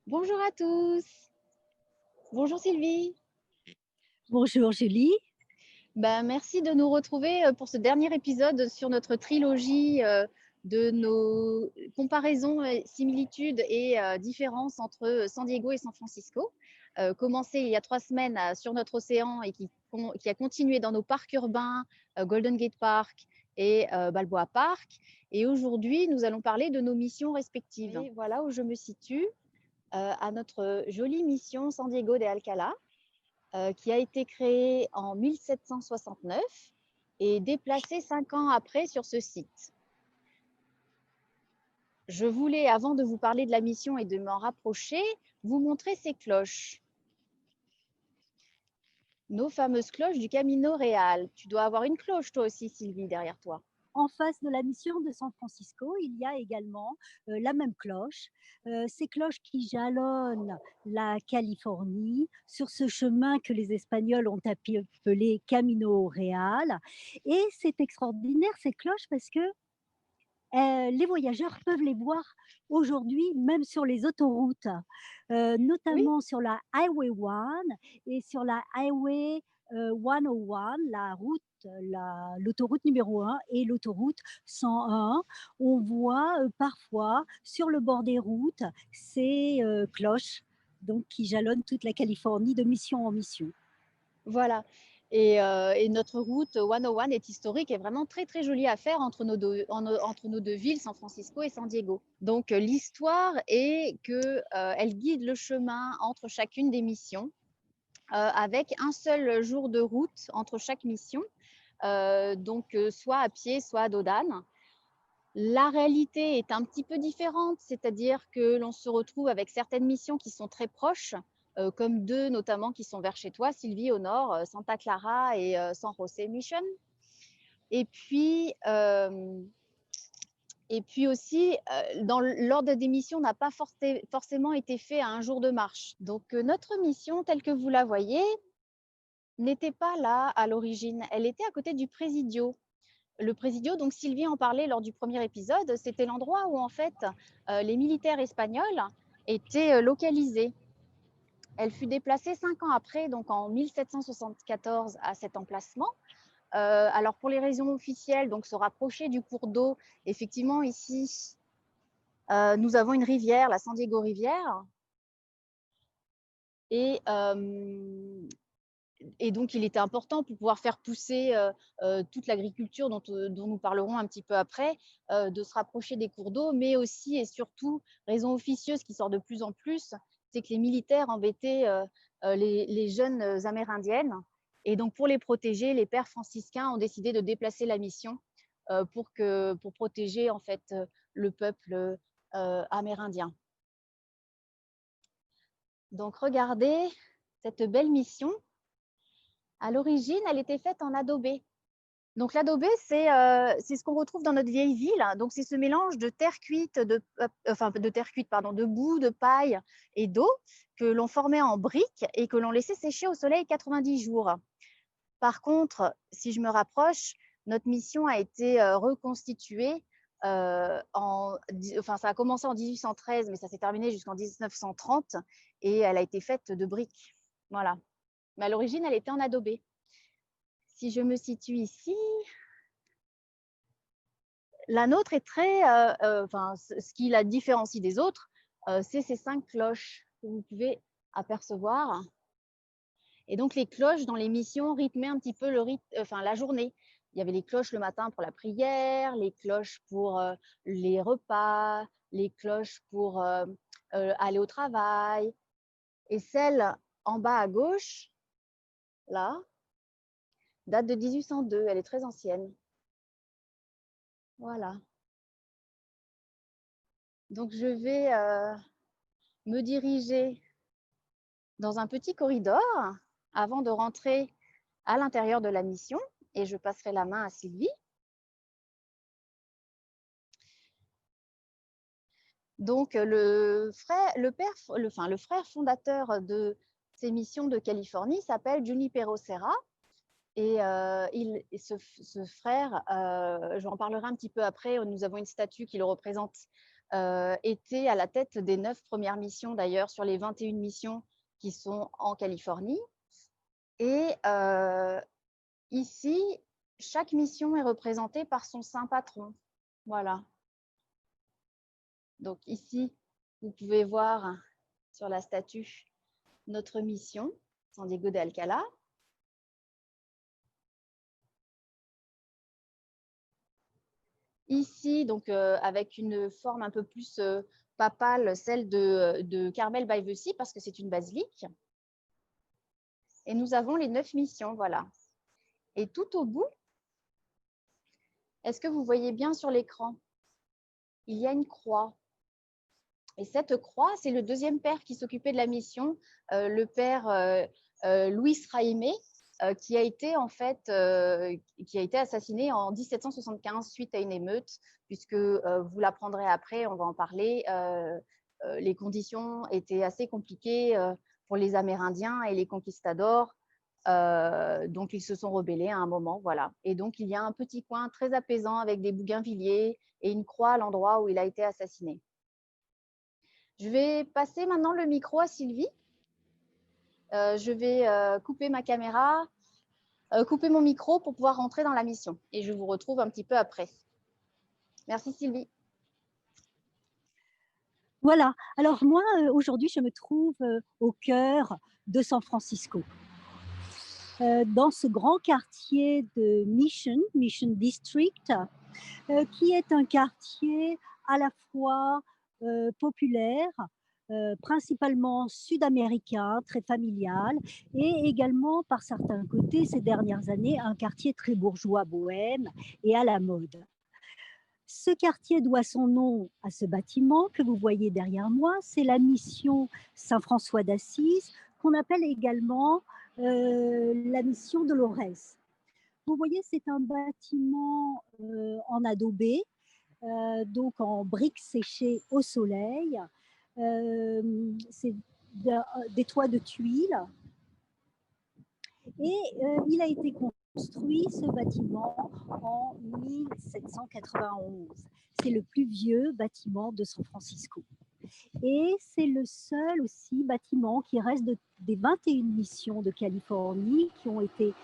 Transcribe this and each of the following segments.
Bonjour à tous. Bonjour Sylvie. Bonjour Julie. Merci de nous retrouver pour ce dernier épisode sur notre trilogie de nos comparaisons, similitudes et différences entre San Diego et San Francisco. Commencé il y a 3 semaines sur notre océan et qui a continué dans nos parcs urbains, Golden Gate Park et Balboa Park. Et aujourd'hui, nous allons parler de nos missions respectives. Et voilà où je me situe, à notre jolie mission San Diego de Alcalá, qui a été créée en 1769 et déplacée 5 ans après sur ce site. Je voulais, avant de vous parler de la mission et de m'en rapprocher, vous montrer ces cloches. Nos fameuses cloches du Camino Real. Tu dois avoir une cloche toi aussi, Sylvie, derrière toi. En face de la mission de San Francisco, il y a également la même cloche, ces cloches qui jalonnent la Californie sur ce chemin que les Espagnols ont appelé Camino Real. Et c'est extraordinaire ces cloches parce que les voyageurs peuvent les voir aujourd'hui même sur les autoroutes, Oui, notamment sur la Highway 1 et sur la Highway 101, l'autoroute numéro 1 et l'autoroute 101. On voit parfois sur le bord des routes ces cloches donc, qui jalonnent toute la Californie de mission en mission. voilà. Et notre route 101 est historique et vraiment très très jolie à faire entre nos deux villes, San Francisco et San Diego. Donc l'histoire est que elle guide le chemin entre chacune des missions, avec un seul jour de route entre chaque mission, soit à pied, soit à dos d'âne. La réalité est un petit peu différente, c'est-à-dire que l'on se retrouve avec certaines missions qui sont très proches, comme deux notamment qui sont vers chez toi, Sylvie, au nord, Santa Clara et San José Mission. Et puis, aussi, l'ordre des missions n'a pas forcément été fait à un jour de marche. Donc, notre mission, telle que vous la voyez, n'était pas là à l'origine. Elle était à côté du Presidio. Le Presidio, donc Sylvie en parlait lors du premier épisode, c'était l'endroit où en fait les militaires espagnols étaient localisés. Elle fut déplacée 5 ans après, donc en 1774, à cet emplacement. Alors pour les raisons officielles, donc se rapprocher du cours d'eau, effectivement ici, nous avons une rivière, la San Diego Rivière, et donc, il était important pour pouvoir faire pousser toute l'agriculture dont nous parlerons un petit peu après, de se rapprocher des cours d'eau, mais aussi et surtout, raison officieuse qui sort de plus en plus, c'est que les militaires embêtaient les jeunes amérindiennes. Et donc, pour les protéger, les pères franciscains ont décidé de déplacer la mission pour protéger en fait le peuple amérindien. Donc, regardez cette belle mission. À l'origine, elle était faite en adobé. Donc l'adobé, c'est ce qu'on retrouve dans notre vieille ville. Donc c'est ce mélange de terre cuite, de boue, de paille et d'eau que l'on formait en briques et que l'on laissait sécher au soleil 90 jours. Par contre, si je me rapproche, notre mission a été reconstituée ça a commencé en 1813, mais ça s'est terminé jusqu'en 1930 et elle a été faite de briques. Voilà. Mais à l'origine, elle était en adobé. Si je me situe ici, la nôtre est très, ce qui la différencie des autres, c'est ces 5 cloches que vous pouvez apercevoir. Et donc les cloches dans les missions rythmaient un petit peu la journée. Il y avait les cloches le matin pour la prière, les cloches pour les repas, les cloches pour aller au travail. Et celle en bas à gauche, là, date de 1802. Elle est très ancienne. Voilà. Donc je vais me diriger dans un petit corridor avant de rentrer à l'intérieur de la mission et je passerai la main à Sylvie. Donc le frère fondateur de ces missions de Californie s'appelle Junipero Serra et ce frère, j'en parlerai un petit peu après, nous avons une statue qui le représente était à la tête des 9 premières missions d'ailleurs sur les 21 missions qui sont en Californie. Et ici, chaque mission est représentée par son saint patron. Voilà. Donc ici, vous pouvez voir sur la statue notre mission, San Diego de Alcalá. Ici, donc avec une forme un peu plus papale, celle de Carmel by the Sea, parce que c'est une basilique. Et nous avons les 9 missions, voilà. Et tout au bout, est-ce que vous voyez bien sur l'écran? Il y a une croix. Et cette croix, c'est le deuxième père qui s'occupait de la mission, le père Luis Raimé, qui a été en fait qui a été assassiné en 1775 suite à une émeute, puisque vous l'apprendrez après, on va en parler. Les conditions étaient assez compliquées pour les Amérindiens et les conquistadors. Donc, ils se sont rebellés à un moment, voilà. Et donc, il y a un petit coin très apaisant avec des bougainvilliers et une croix à l'endroit où il a été assassiné. Je vais passer maintenant le micro à Sylvie. Je vais couper ma caméra, couper mon micro pour pouvoir rentrer dans la mission. Et je vous retrouve un petit peu après. Merci Sylvie. Voilà. Alors moi, aujourd'hui, je me trouve au cœur de San Francisco. Dans ce grand quartier de Mission District, qui est un quartier à la fois populaire, principalement sud-américain, très familial, et également par certains côtés, ces dernières années, un quartier très bourgeois, bohème et à la mode. Ce quartier doit son nom à ce bâtiment que vous voyez derrière moi, c'est la mission Saint-François d'Assise, qu'on appelle également la mission Dolores. Vous voyez, c'est un bâtiment en adobé, donc en briques séchées au soleil. C'est des toits de tuiles. Et il a été construit, ce bâtiment, en 1791. C'est le plus vieux bâtiment de San Francisco. Et c'est le seul aussi bâtiment qui reste des 21 missions de Californie qui ont été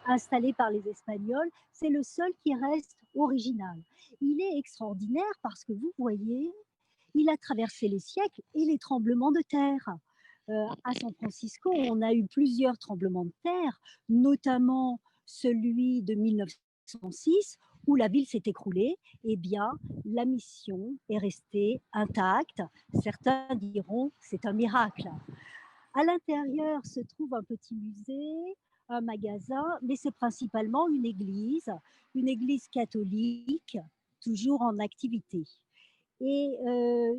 installées par les Espagnols. C'est le seul qui reste original. Il est extraordinaire parce que vous voyez, il a traversé les siècles et les tremblements de terre. À San Francisco, on a eu plusieurs tremblements de terre, notamment celui de 1906 où la ville s'est écroulée. Eh bien, la mission est restée intacte. Certains diront c'est un miracle. À l'intérieur se trouve un petit musée, un magasin, mais c'est principalement une église catholique, toujours en activité. Et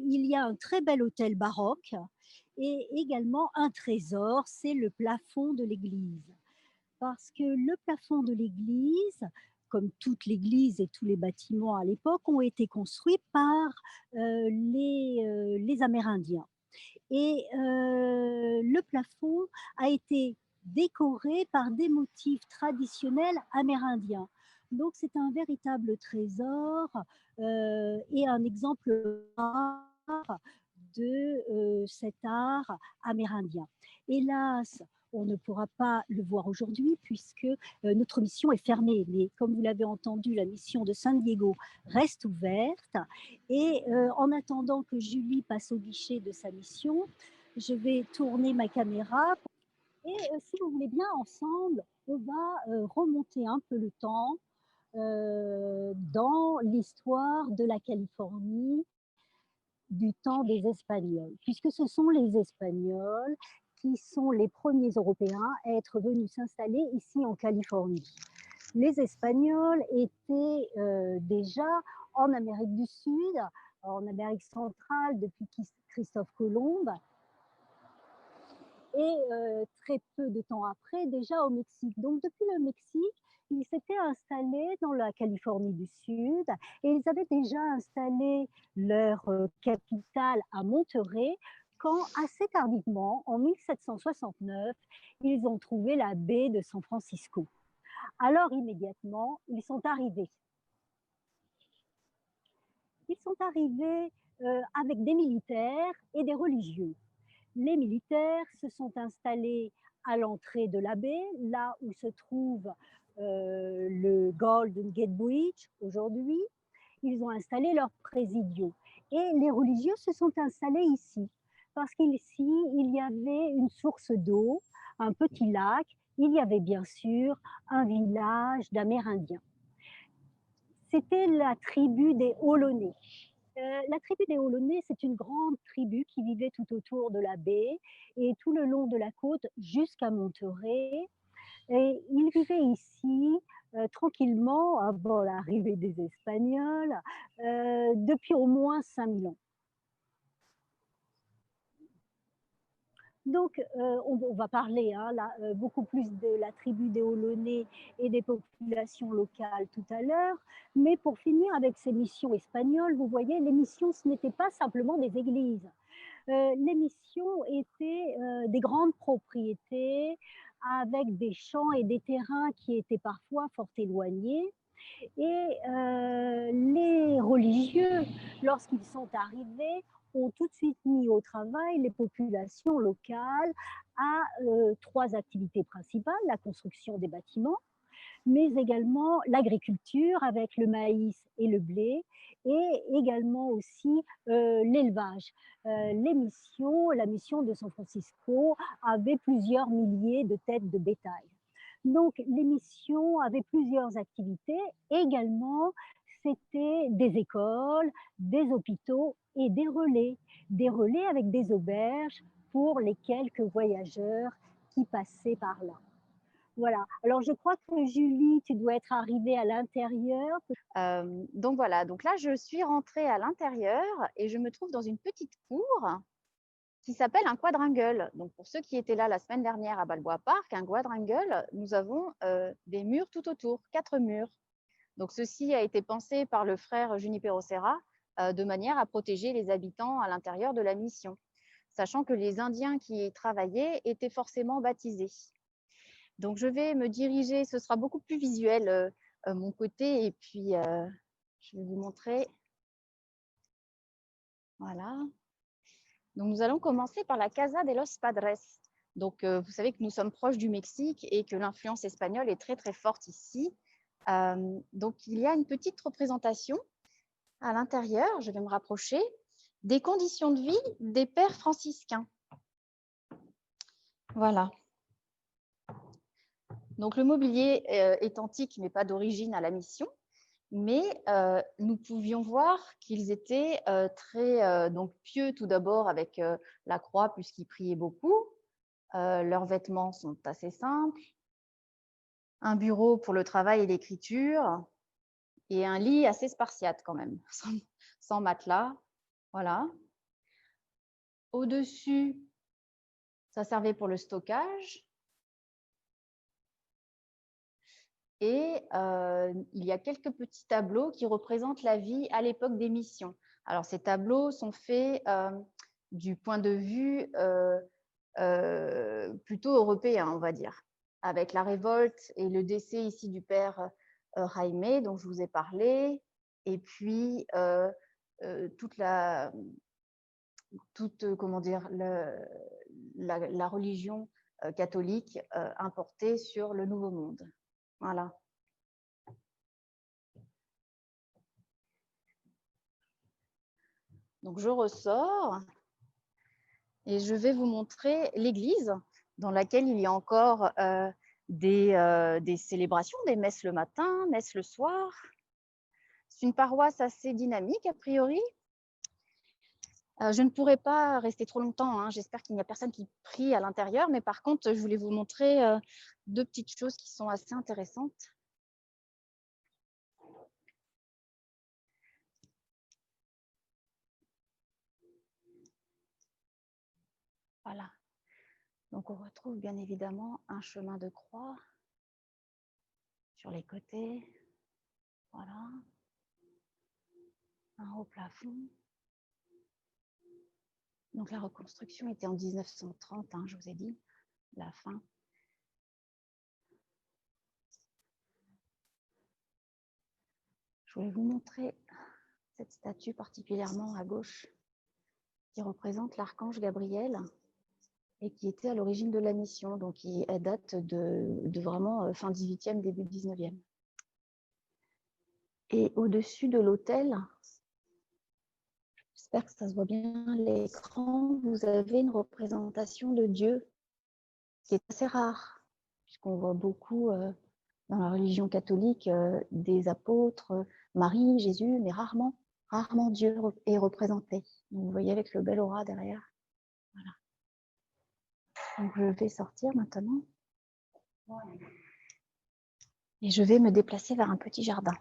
il y a un très bel hôtel baroque et également un trésor, c'est le plafond de l'église. Parce que le plafond de l'église, comme toute l'église et tous les bâtiments à l'époque, ont été construits par les Amérindiens. Et le plafond a été décoré par des motifs traditionnels amérindiens. Donc c'est un véritable trésor et un exemple rare de cet art amérindien. Hélas, on ne pourra pas le voir aujourd'hui puisque notre mission est fermée. Mais comme vous l'avez entendu, la mission de San Diego reste ouverte. Et en attendant que Julie passe au guichet de sa mission, je vais tourner ma caméra. Et si vous voulez bien, ensemble, on va remonter un peu le temps dans l'histoire de la Californie du temps des Espagnols, puisque ce sont les Espagnols qui sont les premiers Européens à être venus s'installer ici en Californie. Les Espagnols étaient déjà en Amérique du Sud, en Amérique centrale depuis Christophe Colomb, et très peu de temps après déjà au Mexique. Donc depuis le Mexique, ils s'étaient installés dans la Californie du Sud et ils avaient déjà installé leur capitale à Monterrey quand assez tardivement, en 1769, ils ont trouvé la baie de San Francisco. Alors immédiatement, ils sont arrivés. Ils sont arrivés avec des militaires et des religieux. Les militaires se sont installés à l'entrée de la baie, là où se trouve le Golden Gate Bridge aujourd'hui. Ils ont installé leur présidio. Et les religieux se sont installés ici, parce qu'ici, il y avait une source d'eau, un petit lac, il y avait bien sûr un village d'Amérindiens. C'était la tribu des Olonais. La tribu des Olonais, c'est une grande tribu qui vivait tout autour de la baie et tout le long de la côte jusqu'à Monterey. Et ils vivaient ici tranquillement avant l'arrivée des Espagnols depuis au moins 5000 ans. Donc, on va parler hein, là, beaucoup plus de la tribu des Olonais et des populations locales tout à l'heure. Mais pour finir avec ces missions espagnoles, vous voyez, les missions, ce n'étaient pas simplement des églises. Les missions étaient des grandes propriétés avec des champs et des terrains qui étaient parfois fort éloignés. Et les religieux, lorsqu'ils sont arrivés, ont tout de suite mis au travail les populations locales à trois activités principales, la construction des bâtiments, mais également l'agriculture avec le maïs et le blé, et également aussi l'élevage. La mission de San Francisco avait plusieurs milliers de têtes de bétail. Donc, les missions avaient plusieurs activités. Également, c'était des écoles, des hôpitaux et des relais. Des relais avec des auberges pour les quelques voyageurs qui passaient par là. Voilà. Alors, je crois que Julie, tu dois être arrivée à l'intérieur. Donc voilà, donc là, je suis rentrée à l'intérieur et je me trouve dans une petite cour qui s'appelle un quadrangle. Donc, pour ceux qui étaient là la semaine dernière à Balboa Park, un quadrangle, nous avons des murs tout autour, 4 murs. Donc, ceci a été pensé par le frère Junipero Serra de manière à protéger les habitants à l'intérieur de la mission, sachant que les Indiens qui y travaillaient étaient forcément baptisés. Donc, je vais me diriger, ce sera beaucoup plus visuel mon côté, et puis je vais vous montrer. Voilà. Donc, nous allons commencer par la Casa de los Padres. Donc, vous savez que nous sommes proches du Mexique et que l'influence espagnole est très, très forte ici. Donc, il y a une petite représentation à l'intérieur, je vais me rapprocher, des conditions de vie des pères franciscains. Voilà. Donc, le mobilier est antique, mais pas d'origine à la mission. Mais nous pouvions voir qu'ils étaient très donc pieux tout d'abord avec la croix puisqu'ils priaient beaucoup. Leurs vêtements sont assez simples. Un bureau pour le travail et l'écriture et un lit assez spartiate quand même, sans matelas. Voilà. Au-dessus, ça servait pour le stockage. Et il y a quelques petits tableaux qui représentent la vie à l'époque des missions. Alors, ces tableaux sont faits du point de vue plutôt européen, on va dire, avec la révolte et le décès ici du père Jaime, dont je vous ai parlé, et puis comment dire, la religion catholique importée sur le Nouveau Monde. Voilà. Donc, je ressors et je vais vous montrer l'église dans laquelle il y a encore des célébrations, des messes le matin, messes le soir. C'est une paroisse assez dynamique, a priori. Je ne pourrai pas rester trop longtemps. Hein. J'espère qu'il n'y a personne qui prie à l'intérieur. Mais par contre, je voulais vous montrer deux petites choses qui sont assez intéressantes. Voilà. Donc, on retrouve bien évidemment un chemin de croix sur les côtés. Voilà. Un haut plafond. Donc, la reconstruction était en 1930, hein, je vous ai dit, la fin. Je voulais vous montrer cette statue particulièrement à gauche qui représente l'archange Gabriel et qui était à l'origine de la mission, donc elle date de vraiment fin 18e, début 19e. Et au-dessus de l'autel, j'espère que ça se voit bien à l'écran, vous avez une représentation de Dieu qui est assez rare, puisqu'on voit beaucoup dans la religion catholique des apôtres, Marie, Jésus, mais rarement Dieu est représenté. Donc, vous voyez avec le bel aura derrière. Voilà. Donc je vais sortir maintenant et je vais me déplacer vers un petit jardin.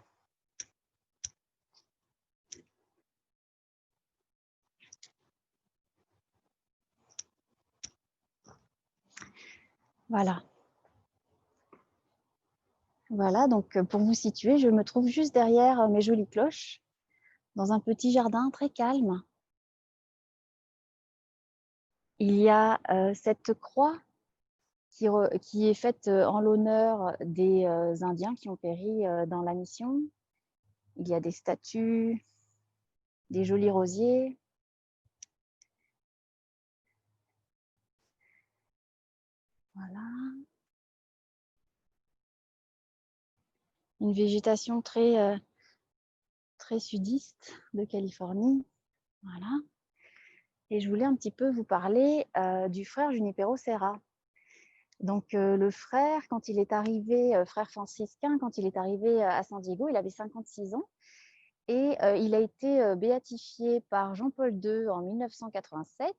Voilà. Voilà, donc pour vous situer, je me trouve juste derrière mes jolies cloches, dans un petit jardin très calme. Il y a cette croix qui est faite en l'honneur des Indiens qui ont péri dans la mission. Il y a des statues, des jolis rosiers. Voilà. Une végétation très sudiste de Californie. Voilà. Et je voulais un petit peu vous parler du frère Junipero Serra. Donc le frère, quand il est arrivé, frère franciscain, quand il est arrivé à San Diego, il avait 56 ans et il a été béatifié par Jean-Paul II en 1987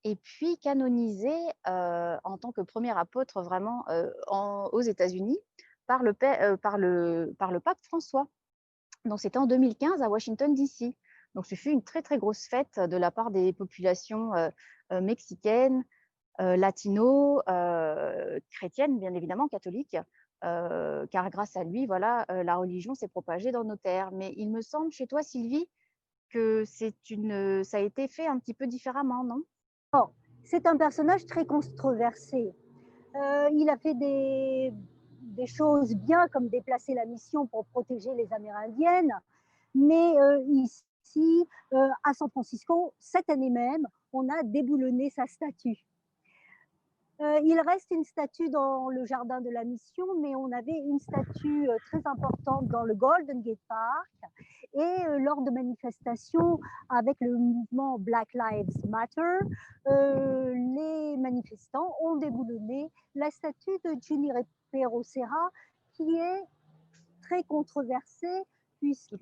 et puis canonisé en tant que premier apôtre vraiment aux États-Unis par le pape François. Donc c'était en 2015 à Washington DC. Donc ce fut une très très grosse fête de la part des populations mexicaines, latino, chrétienne, bien évidemment, catholique, car grâce à lui, voilà, la religion s'est propagée dans nos terres. Mais il me semble, chez toi, Sylvie, que ça a été fait un petit peu différemment, non? Bon, c'est un personnage très controversé. Il a fait des choses bien, comme déplacer la mission pour protéger les Amérindiennes, mais ici, à San Francisco, cette année même, on a déboulonné sa statue. Il reste une statue dans le jardin de la mission, mais on avait une statue très importante dans le Golden Gate Park. Et lors de manifestations avec le mouvement Black Lives Matter, les manifestants ont déboulonné la statue de Junipero Serra, qui est très controversée puisque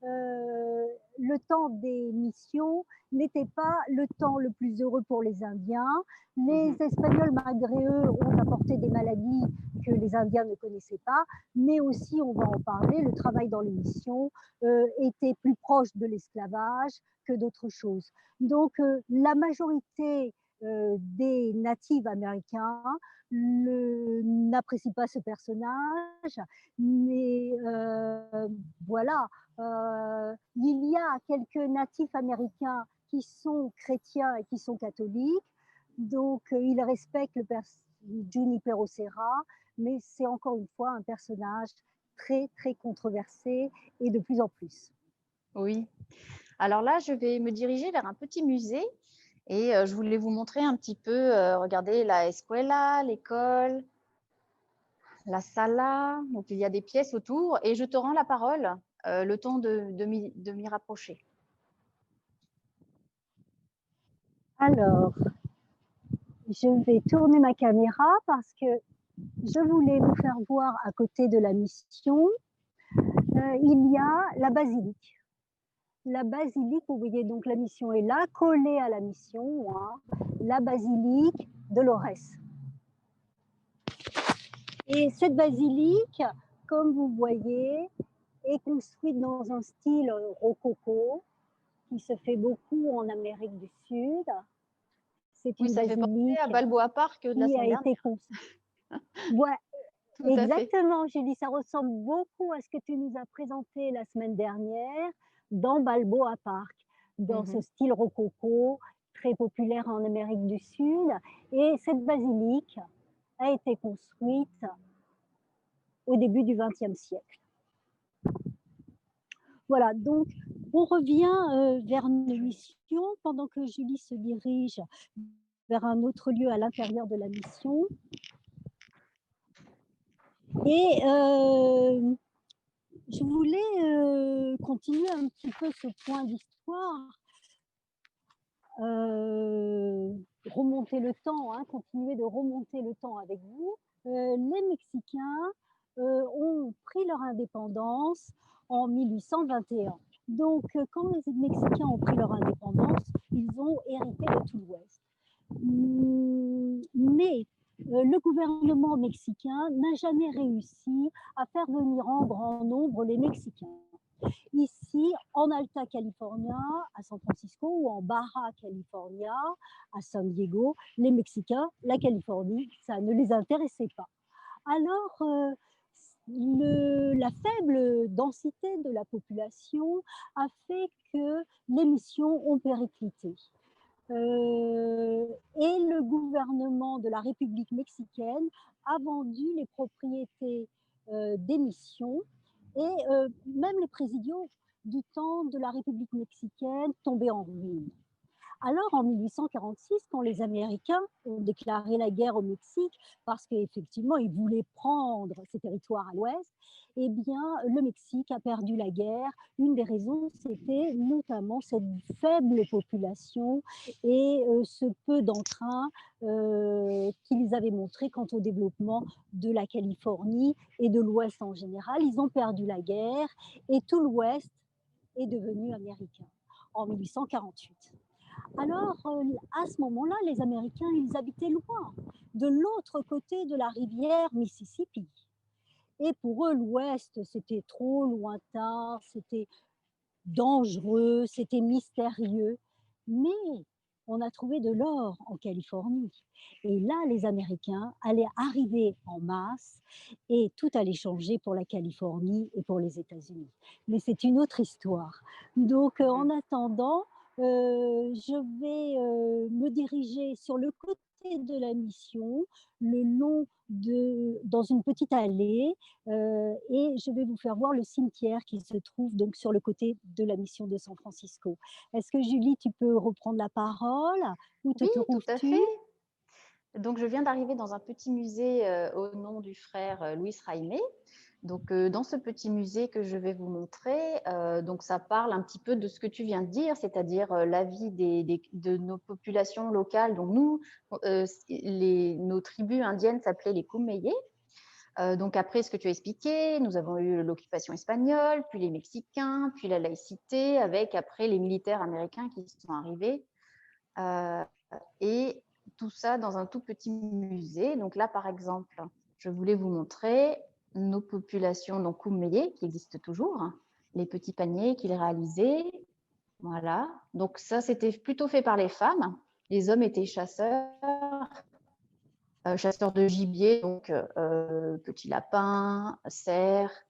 le temps des missions n'était pas le temps le plus heureux pour les Indiens. Les Espagnols, malgré eux, ont apporté des maladies que les Indiens ne connaissaient pas, mais aussi, on va en parler, le travail dans les missions était plus proche de l'esclavage que d'autres choses. Donc, la majorité des natifs américains n'apprécient pas ce personnage, mais voilà, il y a quelques natifs américains qui sont chrétiens et qui sont catholiques, donc ils respectent le Junipero Serra, mais c'est encore une fois un personnage très très controversé et de plus en plus. Oui. Alors là, je vais me diriger vers un petit musée et je voulais vous montrer un petit peu, regardez, la escuela, l'école, la sala. Donc, il y a des pièces autour et je te rends la parole le temps de m'y rapprocher. Alors, je vais tourner ma caméra parce que je voulais vous faire voir à côté de la mission, il y a la basilique. La basilique, vous voyez donc la mission est là, collée à la mission, hein, la basilique de Lorès. Et cette basilique, comme vous voyez, est construite dans un style rococo qui se fait beaucoup en Amérique du Sud. C'est une ça fait penser à Balboa Park de la semaine dernière. Été construite. Ouais, exactement, Julie, ça ressemble beaucoup à ce que tu nous as présenté la semaine dernière dans Balboa Park, dans ce style rococo, très populaire en Amérique du Sud. Et cette basilique a été construite au début du XXe siècle. Voilà, donc On revient vers nos missions pendant que Julie se dirige vers un autre lieu à l'intérieur de la mission. Et je voulais continuer un petit peu ce point d'histoire, remonter le temps, hein, continuer de remonter le temps avec vous. Les Mexicains ont pris leur indépendance en 1821. Donc, quand les Mexicains ont pris leur indépendance, ils ont hérité de tout l'Ouest. Mais le gouvernement mexicain n'a jamais réussi à faire venir en grand nombre les Mexicains. Ici, en Alta California, à San Francisco, ou en Baja California, à San Diego, les Mexicains, la Californie, ça ne les intéressait pas. Alors, la faible densité de la population a fait que les missions ont périclité. Et le gouvernement de la République mexicaine a vendu les propriétés des missions et même les présidiaux du temps de la République mexicaine tombaient en ruine. Alors, en 1846, quand les Américains ont déclaré la guerre au Mexique, parce qu'effectivement, ils voulaient prendre ces territoires à l'ouest, eh bien, le Mexique a perdu la guerre. Une des raisons, c'était notamment cette faible population et ce peu d'entrain qu'ils avaient montré quant au développement de la Californie et de l'Ouest en général. Ils ont perdu la guerre et tout l'Ouest est devenu américain en 1848. Alors, à ce moment-là, les Américains, ils habitaient loin, de l'autre côté de la rivière Mississippi. Et pour eux, l'Ouest, c'était trop lointain, c'était dangereux, c'était mystérieux. Mais on a trouvé de l'or en Californie. Et là, les Américains allaient arriver en masse et tout allait changer pour la Californie et pour les États-Unis. Mais c'est une autre histoire. Donc, en attendant, je vais me diriger sur le côté de la mission, le long dans une petite allée, et je vais vous faire voir le cimetière qui se trouve donc sur le côté de la mission de San Francisco. Est-ce que Julie, tu peux reprendre la parole? Où te Oui, tout à trouves-tu? fait. Donc, je viens d'arriver dans un petit musée au nom du frère Luis Jaime. Donc, dans ce petit musée que je vais vous montrer, donc ça parle un petit peu de ce que tu viens de dire, c'est-à-dire la vie de nos populations locales. Donc, nous, nos tribus indiennes s'appelaient les Kumeyaay. Donc, après ce que tu as expliqué, nous avons eu l'occupation espagnole, puis les Mexicains, puis la laïcité, avec après les militaires américains qui sont arrivés. Et tout ça dans un tout petit musée. Donc là, par exemple, je voulais vous montrer nos populations donc Kumeyaay, qui existent toujours, les petits paniers qu'ils réalisaient. Voilà. Donc ça, c'était plutôt fait par les femmes. Les hommes étaient chasseurs de gibier, donc petits lapins, cerfs.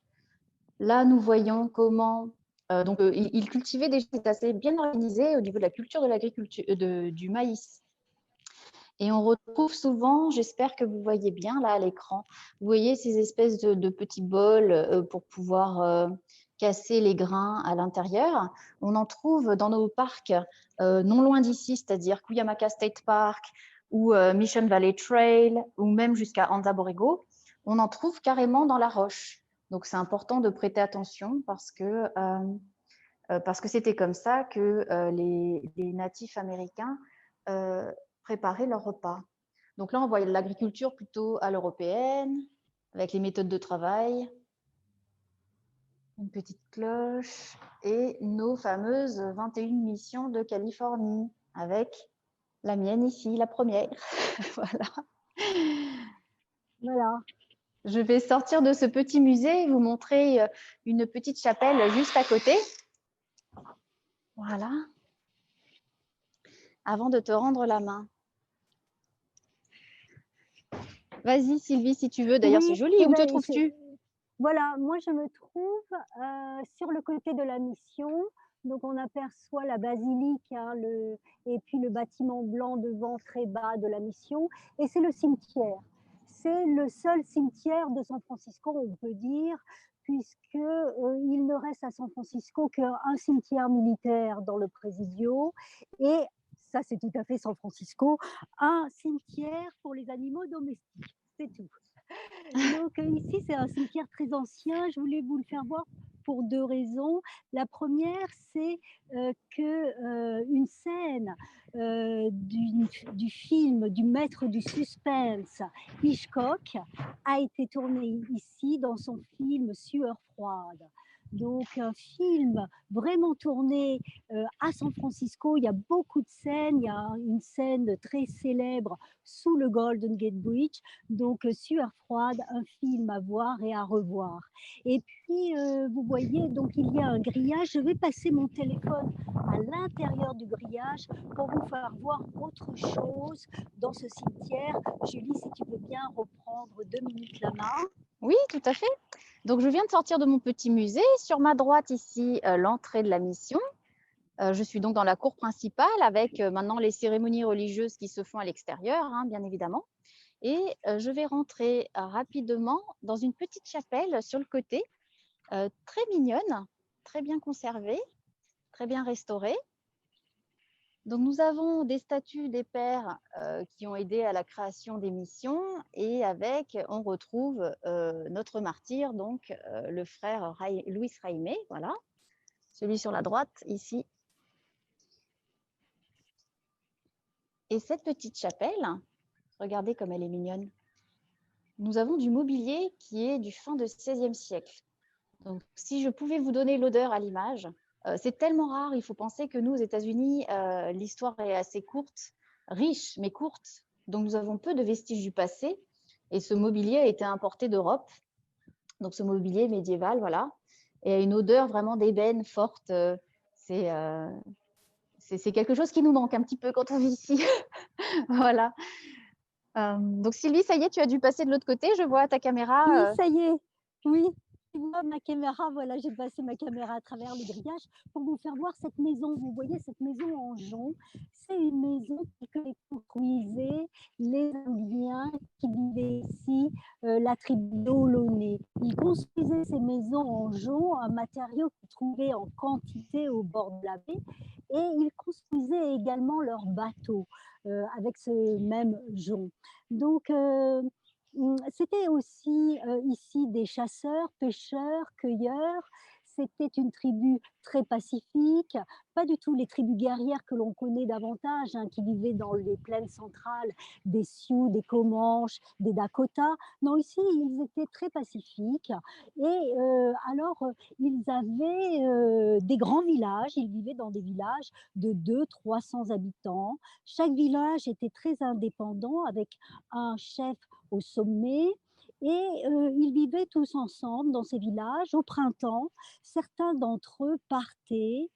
Là, nous voyons comment ils cultivaient déjà, c'est assez bien organisé au niveau de la culture de l'agriculture, du maïs. Et on retrouve souvent, j'espère que vous voyez bien là à l'écran, vous voyez ces espèces de petits bols pour pouvoir casser les grains à l'intérieur. On en trouve dans nos parcs non loin d'ici, c'est-à-dire Cuyamaca State Park ou Mission Valley Trail ou même jusqu'à Anza Borrego. On en trouve carrément dans la roche. Donc c'est important de prêter attention parce que c'était comme ça que les natifs américains préparer leur repas. Donc là, on voit l'agriculture plutôt à l'européenne, avec les méthodes de travail, une petite cloche et nos fameuses 21 missions de Californie, avec la mienne ici, la première. Voilà. Voilà. Je vais sortir de ce petit musée et vous montrer une petite chapelle juste à côté. Voilà. Avant de te rendre la main. Vas-y, Sylvie, si tu veux. D'ailleurs, c'est Oui, joli. eh Où te ben, trouves-tu? voilà, moi je me trouve sur le côté de la mission. Donc on aperçoit la basilique, hein, et puis le bâtiment blanc devant très bas de la mission. Et c'est le cimetière. C'est le seul cimetière de San Francisco, on peut dire, puisque il ne reste à San Francisco qu'un cimetière militaire dans le Presidio et ça c'est tout à fait San Francisco, un cimetière pour les animaux domestiques, c'est tout. Donc ici, c'est un cimetière très ancien. Je voulais vous le faire voir pour 2 raisons. La première, c'est, que, une scène, du film du maître du suspense Hitchcock a été tournée ici dans son film Sueur froide. Donc un film vraiment tourné, à San Francisco. Il y a beaucoup de scènes. Il y a une scène très célèbre sous le Golden Gate Bridge. Donc, Sueur froide, un film à voir et à revoir. Et puis, vous voyez, donc il y a un grillage. Je vais passer mon téléphone à l'intérieur du grillage pour vous faire voir autre chose dans ce cimetière. Julie, si tu veux bien reprendre 2 minutes la main. Oui, tout à fait. Donc, je viens de sortir de mon petit musée. Sur ma droite, ici, l'entrée de la mission. Je suis donc dans la cour principale avec maintenant les cérémonies religieuses qui se font à l'extérieur, hein, bien évidemment. Et je vais rentrer rapidement dans une petite chapelle sur le côté, très mignonne, très bien conservée, très bien restaurée. Donc, nous avons des statues des pères qui ont aidé à la création des missions et avec, on retrouve notre martyr, donc le frère Luis Jaime, voilà, celui sur la droite ici. Et cette petite chapelle, regardez comme elle est mignonne. Nous avons du mobilier qui est du fin du XVIe siècle. Donc, si je pouvais vous donner l'odeur à l'image, c'est tellement rare, il faut penser que nous, aux États-Unis, l'histoire est assez courte, riche, mais courte. Donc, nous avons peu de vestiges du passé. Et ce mobilier a été importé d'Europe. Donc, ce mobilier médiéval, voilà. Et a une odeur vraiment d'ébène forte. C'est quelque chose qui nous manque un petit peu quand on vit ici. Voilà. Donc, Sylvie, ça y est, tu as dû passer de l'autre côté. Je vois ta Oui, caméra. ça y est. Oui, tu vois ma caméra, voilà, j'ai passé ma caméra à travers le grillage pour vous faire voir cette maison. Vous voyez cette maison en jonc, c'est une maison que construisaient les Indiens qui vivaient ici, la tribu d'Ohlone. Ils construisaient ces maisons en jonc, un matériau qu'ils trouvaient en quantité au bord de la baie, et ils construisaient également leurs bateaux avec ce même jonc. Donc, c'était aussi ici des chasseurs, pêcheurs, cueilleurs. C'était une tribu très pacifique, pas du tout les tribus guerrières que l'on connaît davantage, hein, qui vivaient dans les plaines centrales, des Sioux, des Comanches, des Dakota. Non, ici, ils étaient très pacifiques. Et ils avaient des grands villages. Ils vivaient dans des villages de 200-300 habitants. Chaque village était très indépendant, avec un chef au sommet. Et ils vivaient tous ensemble dans ces villages. Au printemps, certains d'entre eux partaient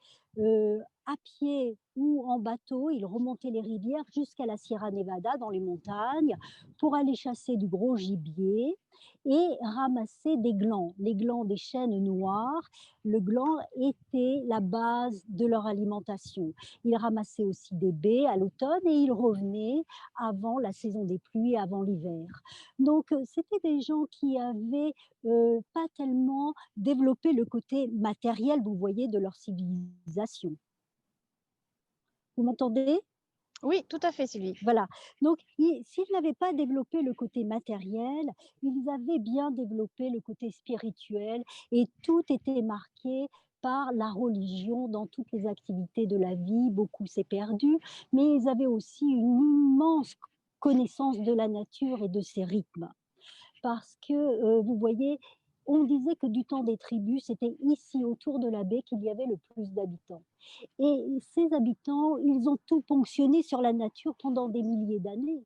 à pied ou en bateau. Ils remontaient les rivières jusqu'à la Sierra Nevada, dans les montagnes, pour aller chasser du gros gibier et ramasser des glands, les glands des chênes noirs. Le gland était la base de leur alimentation. Ils ramassaient aussi des baies à l'automne et ils revenaient avant la saison des pluies, avant l'hiver. Donc, c'était des gens qui avaient pas tellement développé le côté matériel, vous voyez, de leur civilisation. Vous m'entendez? Oui, tout à fait, Sylvie. Voilà. Donc, s'ils n'avaient pas développé le côté matériel, ils avaient bien développé le côté spirituel et tout était marqué par la religion dans toutes les activités de la vie. Beaucoup s'est perdu, mais ils avaient aussi une immense connaissance de la nature et de ses rythmes. Parce que, vous voyez, on disait que du temps des tribus, c'était ici autour de la baie qu'il y avait le plus d'habitants. Et ces habitants, ils ont tout ponctionné sur la nature pendant des milliers d'années.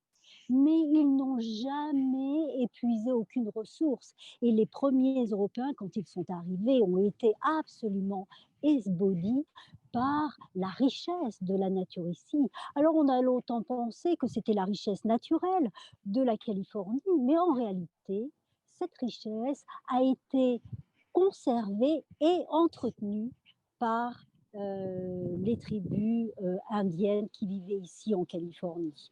Mais ils n'ont jamais épuisé aucune ressource. Et les premiers Européens, quand ils sont arrivés, ont été absolument esbaudis par la richesse de la nature ici. Alors on a longtemps pensé que c'était la richesse naturelle de la Californie, mais en réalité, cette richesse a été conservée et entretenue par les tribus indiennes qui vivaient ici en Californie.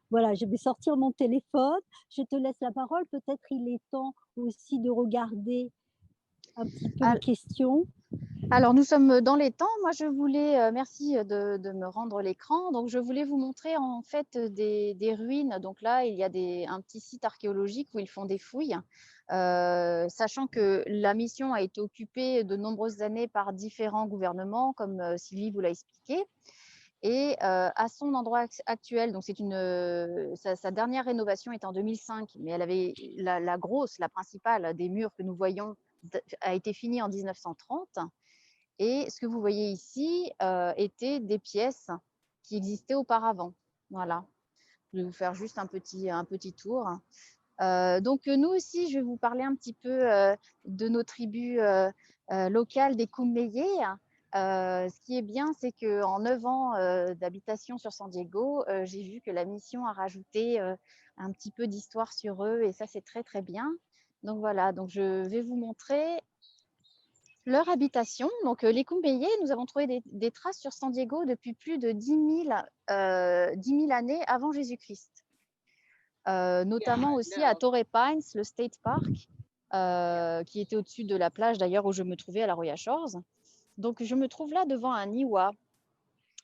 Voilà, je vais sortir mon téléphone, je te laisse la parole, peut-être il est temps aussi de regarder un petit peu les Al- questions. Alors, nous sommes dans les temps. Moi, je voulais, merci de me rendre l'écran. Donc, je voulais vous montrer en fait des ruines. Donc là, il y a un petit site archéologique où ils font des fouilles, sachant que la mission a été occupée de nombreuses années par différents gouvernements, comme Sylvie vous l'a expliqué. Et à son endroit actuel, donc sa dernière rénovation est en 2005, mais elle avait la grosse, la principale des murs que nous voyons a été finie en 1930. Et ce que vous voyez ici étaient des pièces qui existaient auparavant. Voilà, je vais vous faire juste un petit tour. Donc nous aussi, je vais vous parler un petit peu de nos tribus locales des Kumeyaay. Ce qui est bien, c'est qu'en 9 ans d'habitation sur San Diego, j'ai vu que la mission a rajouté un petit peu d'histoire sur eux et ça, c'est très, très bien. Donc voilà, donc je vais vous montrer leur habitation. Donc les Kumeyaay, nous avons trouvé des traces sur San Diego depuis plus de 10 000 années avant Jésus-Christ. Notamment aussi à Torrey Pines, le State Park, qui était au-dessus de la plage d'ailleurs où je me trouvais à la Royal Shores. Donc je me trouve là devant un iwa.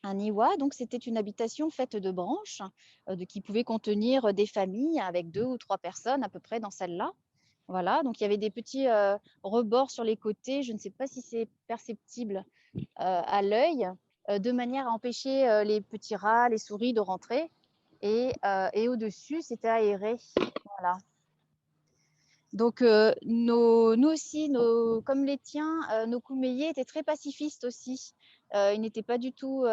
Un iwa, donc c'était une habitation faite de branches qui pouvait contenir des familles avec 2 ou 3 personnes à peu près dans celle-là. Voilà, donc il y avait des petits rebords sur les côtés. Je ne sais pas si c'est perceptible à l'œil, de manière à empêcher les petits rats, les souris de rentrer. Et au-dessus, c'était aéré. Voilà. Donc, nous aussi, comme les tiens, nos Kumeyaay étaient très pacifistes aussi. Ils n'étaient pas du tout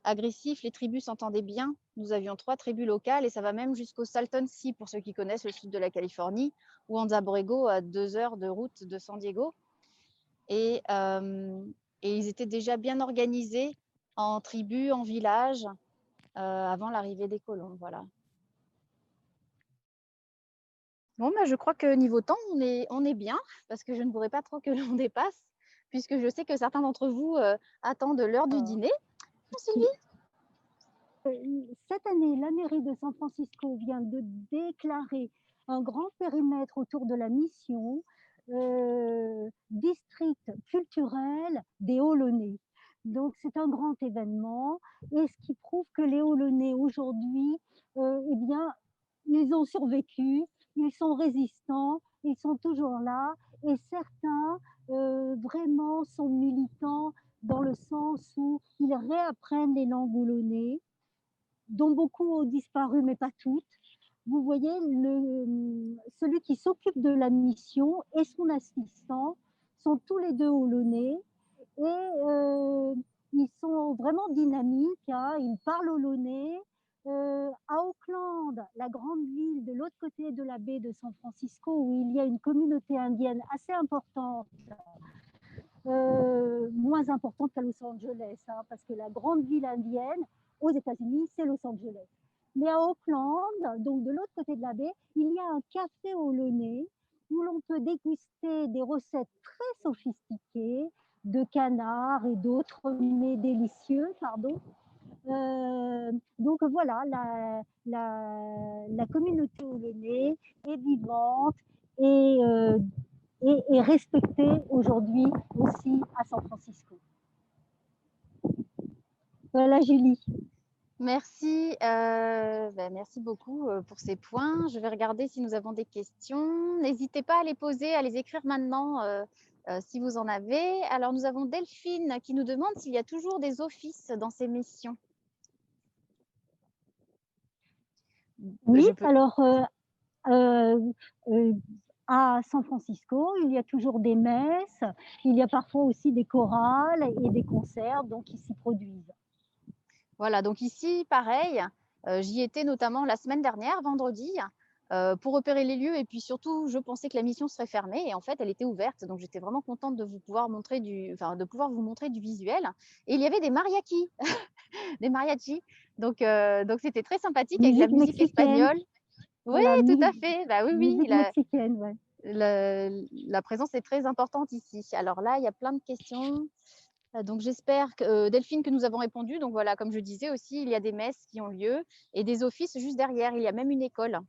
agressifs. Les tribus s'entendaient bien. Nous avions 3 tribus locales et ça va même jusqu'au Salton Sea, pour ceux qui connaissent le sud de la Californie, ou Anza Borrego, à 2 heures de route de San Diego. Et, et ils étaient déjà bien organisés en tribus, en villages, avant l'arrivée des colons. Voilà. Bon, bah, je crois que niveau temps, on est bien, parce que je ne voudrais pas trop que l'on dépasse, puisque je sais que certains d'entre vous attendent l'heure du Euh, dîner. qui- Sylvie? Cette année, la mairie de San Francisco vient de déclarer un grand périmètre autour de la mission, district culturel des Olonais. Donc c'est un grand événement et ce qui prouve que les Olonais aujourd'hui, eh bien, ils ont survécu, ils sont résistants, ils sont toujours là et certains vraiment sont militants dans le sens où ils réapprennent les langues olonais dont beaucoup ont disparu, mais pas toutes. Vous voyez, celui qui s'occupe de la mission et son assistant sont tous les deux olonais et ils sont vraiment dynamiques, hein, ils parlent olonais. À Auckland, la grande ville de l'autre côté de la baie de San Francisco, où il y a une communauté indienne assez importante, moins importante qu'à Los Angeles, hein, parce que la grande ville indienne aux États-Unis, c'est Los Angeles. Mais à Auckland, donc de l'autre côté de la baie, il y a un café olonais où l'on peut déguster des recettes très sophistiquées de canard et d'autres mets délicieux, pardon. Donc voilà, la communauté olonais est vivante et est respectée aujourd'hui aussi à San Francisco. Voilà, Julie. Merci, merci beaucoup pour ces points. Je vais regarder si nous avons des questions. N'hésitez pas à les poser, à les écrire maintenant si vous en avez. Alors, nous avons Delphine qui nous demande s'il y a toujours des offices dans ces missions. Oui, alors à San Francisco, il y a toujours des messes, il y a parfois aussi des chorales et des concerts donc, qui s'y produisent. Voilà, donc ici, pareil, j'y étais notamment la semaine dernière, vendredi, pour repérer les lieux. Et puis surtout, je pensais que la mission serait fermée et en fait, elle était ouverte. Donc, j'étais vraiment contente de pouvoir vous montrer du visuel. Et il y avait des mariachis, des mariachis. Donc c'était très sympathique avec la Musique musique mexicaine, espagnole. Oui, voilà, tout à fait. Bah oui, oui, musique mexicaine, ouais. la présence est très importante ici. Alors là, il y a plein de questions. Donc j'espère que Delphine, que nous avons répondu. Donc voilà, comme je disais aussi, il y a des messes qui ont lieu et des offices juste derrière. Il y a même une école.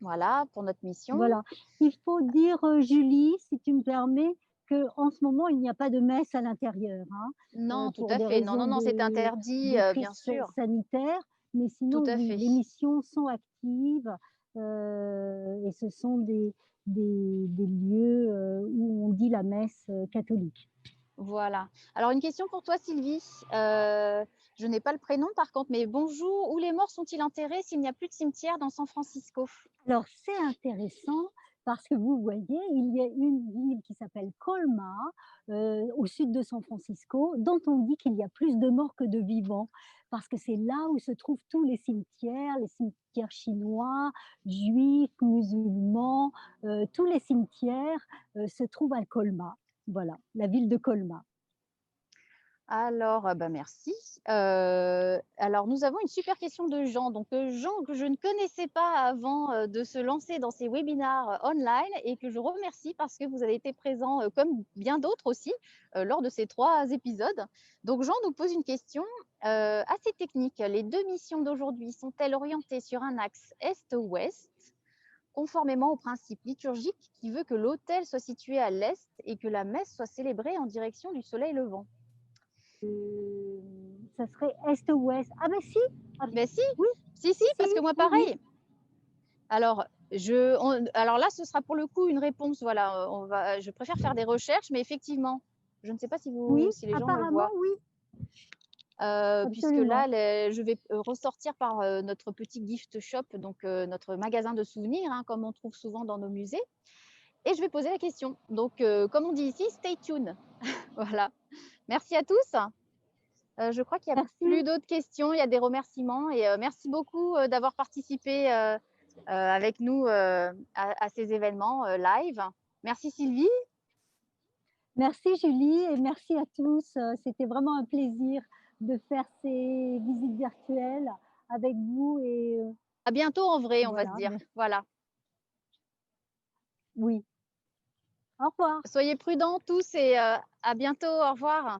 Voilà, pour notre mission. Voilà. Il faut dire, Julie, si tu me permets, qu'en ce moment, il n'y a pas de messe à l'intérieur, hein, Non, tout pour à des fait. Non, non, raisons non, c'est interdit, de bien crise sûr. sanitaire. Mais Tout sinon, à oui, fait. les missions sont actives et ce sont des lieux où on dit la messe catholique. Voilà. Alors une question pour toi, Sylvie. Je n'ai pas le prénom par contre, mais bonjour. Où les morts sont-ils enterrés s'il n'y a plus de cimetière dans San Francisco? Alors, c'est intéressant parce que vous voyez, il y a une ville qui s'appelle Colma, au sud de San Francisco, dont on dit qu'il y a plus de morts que de vivants. Parce que c'est là où se trouvent tous les cimetières chinois, juifs, musulmans, tous les cimetières se trouvent à Colma. Voilà, la ville de Colma. Alors, bah, merci. Alors nous avons une super question de Jean. Donc, Jean que je ne connaissais pas avant, de se lancer dans ces webinars, online et que je remercie parce que vous avez été présent, comme bien d'autres aussi, lors de ces 3 épisodes. Donc Jean nous pose une question, assez technique. Les 2 missions d'aujourd'hui sont-elles orientées sur un axe est-ouest, conformément au principe liturgique qui veut que l'autel soit situé à l'est et que la messe soit célébrée en direction du soleil levant? Ça serait est-ouest. Ah ben si, ah, Ben si, oui, si, si, si, parce que moi oui, oui. pareil. Alors, alors là, ce sera pour le coup une réponse. Voilà, je préfère faire des recherches, mais effectivement, je ne sais pas Oui, si les gens le apparemment, voient. oui, Puisque là, absolument. je vais ressortir par notre petit gift shop, donc notre magasin de souvenirs, hein, comme on trouve souvent dans nos musées. Et je vais poser la question. Donc, comme on dit ici, stay tuned. Voilà. Merci à tous. Je crois qu'il n'y a plus Merci, d'autres questions, il y a des remerciements et merci beaucoup d'avoir participé avec nous à ces événements live. Merci Sylvie. merci Julie et merci à tous. C'était vraiment un plaisir de faire ces visites virtuelles avec vous et À bientôt en vrai, on va se voilà, dire. Voilà. oui. Au revoir. Soyez prudents tous et à bientôt. Au revoir.